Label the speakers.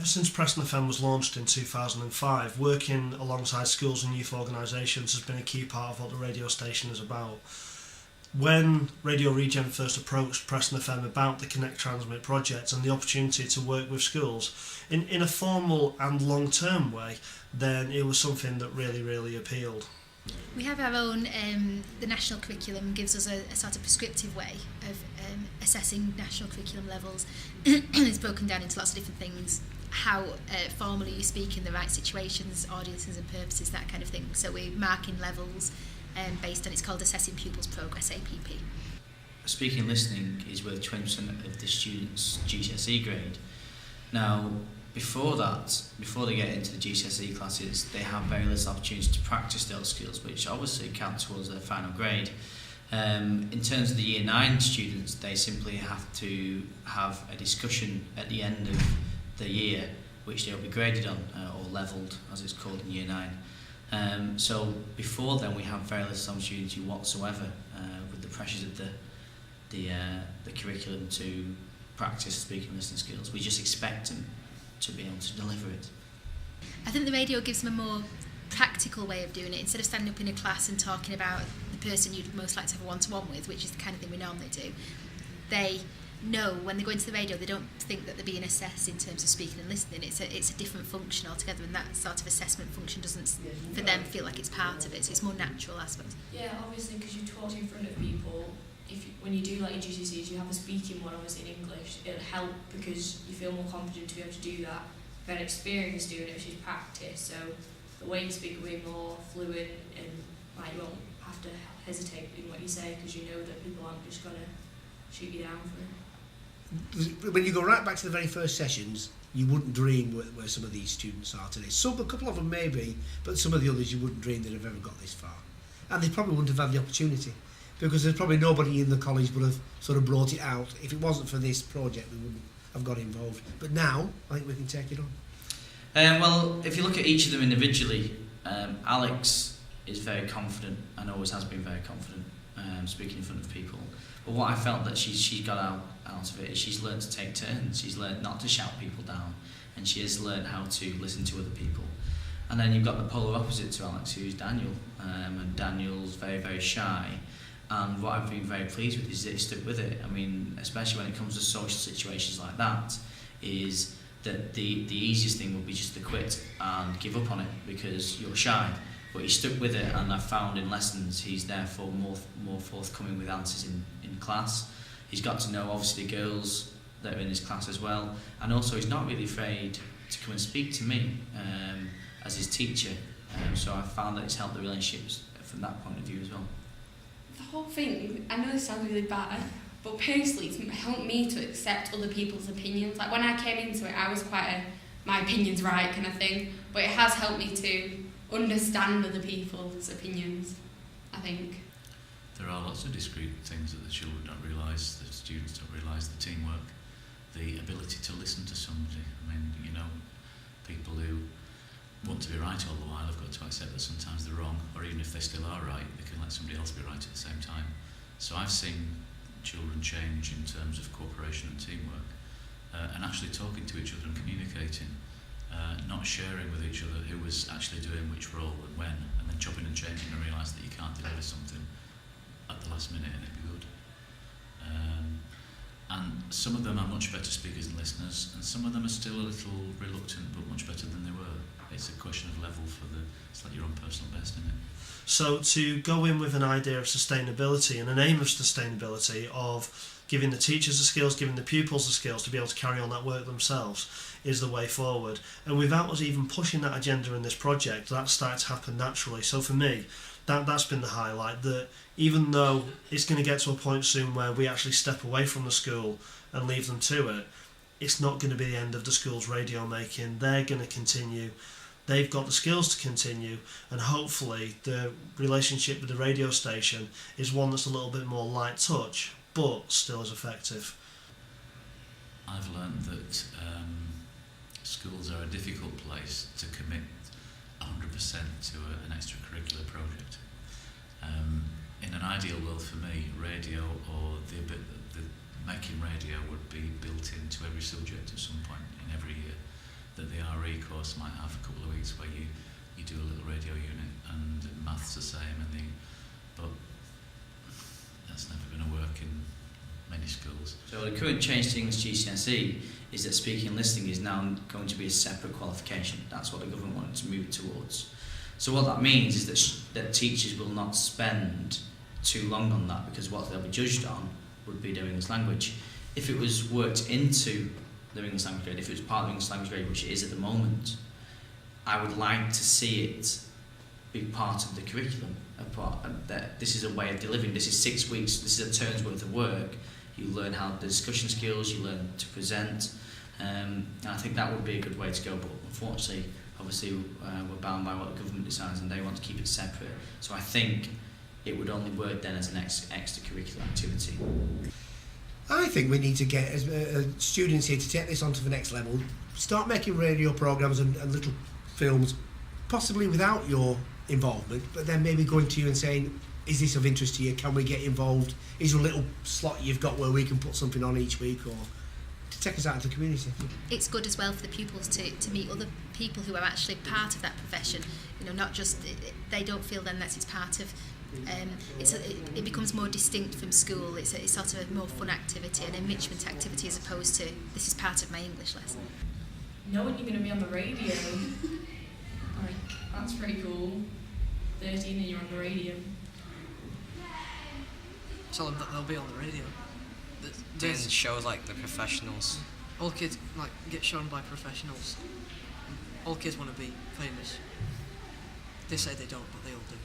Speaker 1: Ever since Preston FM was launched in 2005, working alongside schools and youth organisations has been a key part of what the radio station is about. When Radio Regen first approached Preston FM about the Connect Transmit project and the opportunity to work with schools in a formal and long-term way, then it was something that really appealed.
Speaker 2: We have our own, the national curriculum gives us a sort of prescriptive way of assessing national curriculum levels. It's broken down into lots of different things, how formally you speak in the right situations, audiences and purposes, that kind of thing. So we're marking levels based on, it's called Assessing Pupils' Progress, APP.
Speaker 3: Speaking and listening is worth 20% of the students' GCSE grade. Now, before they get into the GCSE classes, they have very little opportunity to practice those skills, which obviously count towards their final grade. In terms of the Year 9 students, they simply have to have a discussion at the end of the year, which they'll be graded on, or levelled, as it's called in Year 9. So before then, we have very little opportunity whatsoever with the pressures of the curriculum to practice speaking and listening skills. We just expect them to be able to deliver it.
Speaker 2: I think the radio gives them a more practical way of doing it. Instead of standing up in a class and talking about the person you'd most like to have a one-to-one with, which is the kind of thing we normally do, they know when they go into the radio, they don't think that they're being assessed in terms of speaking and listening. It's a different function altogether, and that sort of assessment function doesn't, for them, feel like it's part of it. So it's more natural, I suppose.
Speaker 4: Yeah, obviously, because you talk in front of people. When you do like your GCSEs, you have a speaking one, obviously in English. It'll help because you feel more confident to be able to do that. You've had experience doing it, which is practice. So the way you speak will be more fluent, and like you won't have to hesitate in what you say because you know that people aren't just gonna shoot you down for it.
Speaker 5: When you go right back to the very first sessions, you wouldn't dream where some of these students are today. A couple of them maybe, but some of the others you wouldn't dream they'd have ever got this far. And they probably wouldn't have had the opportunity, because there's probably nobody in the college would have sort of brought it out. If it wasn't for this project, we wouldn't have got involved. But now, I think we can take it on.
Speaker 3: Well, if you look at each of them individually, Alex is very confident and always has been very confident speaking in front of people. But what I felt that she got out of it is she's learned to take turns. She's learned not to shout people down, and she has learned how to listen to other people. And then you've got the polar opposite to Alex, who's Daniel. And Daniel's very shy. And what I've been very pleased with is that he stuck with it. I mean, especially when it comes to social situations like that, is that the easiest thing would be just to quit and give up on it because you're shy. But he stuck with it, and I found in lessons he's therefore more forthcoming with answers in class. He's got to know obviously the girls that are in his class as well, and also he's not really afraid to come and speak to me as his teacher. So I found that it's helped the relationships from that point of view as well.
Speaker 6: The whole thing, I know this sounds really bad, but personally it's helped me to accept other people's opinions. Like when I came into it, I was quite my opinion's right kind of thing, but it has helped me to understand other people's opinions, I think.
Speaker 7: There are lots of discrete things that the children don't realise, the students don't realise, the teamwork, the ability to listen to somebody. I mean, you know, people who want to be right all the while have got to accept that sometimes they're wrong, or even if they still are right, they can let somebody else be right at the same time. So I've seen children change in terms of cooperation and teamwork, and actually talking to each other and communicating, not sharing with each other who was actually doing which role and when, and then chopping and changing and realise that you can't deliver something at the last minute and it'd be good. And some of them are much better speakers and listeners, and some of them are still a little reluctant but much better than they were. It's a question of level it's like your own personal best, isn't it?
Speaker 1: So to go in with an idea of sustainability and an aim of sustainability of giving the teachers the skills, giving the pupils the skills to be able to carry on that work themselves is the way forward. And without us even pushing that agenda in this project, that started to happen naturally. So for me, that's been the highlight, that even though it's going to get to a point soon where we actually step away from the school and leave them to it, it's not going to be the end of the school's radio making. They're going to continue. They've got the skills to continue, and hopefully the relationship with the radio station is one that's a little bit more light touch, but still as effective.
Speaker 7: I've learned that schools are a difficult place to commit 100% to an extracurricular project. In an ideal world for me, radio or the making radio would be built into every subject at some point in every year. course might have a couple of weeks where you do a little radio unit, and maths the same, but that's never going to work in many schools.
Speaker 3: So the current change to English GCSE is that speaking and listening is now going to be a separate qualification. That's what the government wanted to move towards. So what that means is that teachers will not spend too long on that, because what they'll be judged on would be their English language. If it was worked into their English language grade, if it was part of the English language grade, which it is at the moment, I would like to see it be part of the curriculum. That this is a way of delivering. This is 6 weeks. This is a term's worth of work. You learn how the discussion skills. You learn to present, and I think that would be a good way to go. But unfortunately, obviously, we're bound by what the government decides, and they want to keep it separate. So I think it would only work then as an extracurricular activity.
Speaker 5: I think we need to get students here to take this on to the next level. Start making radio programmes and little films, possibly without your involvement, but then maybe going to you and saying, is this of interest to you? Can we get involved? Is there a little slot you've got where we can put something on each week, or to take us out into the community?
Speaker 2: It's good as well for the pupils to meet other people who are actually part of that profession. You know, not just, they don't feel then that it's part of, it becomes more distinct from school. It's sort of a more fun activity, an enrichment activity, as opposed to, this is part of my English lesson.
Speaker 4: Knowing you're going to be on the radio, like, that's pretty cool. 13 and you're on the radio.
Speaker 8: Tell them that they'll be on the radio.
Speaker 9: Doing shows like The Professionals.
Speaker 8: All kids get shown by professionals. All kids want to be famous. They say they don't, but they all do.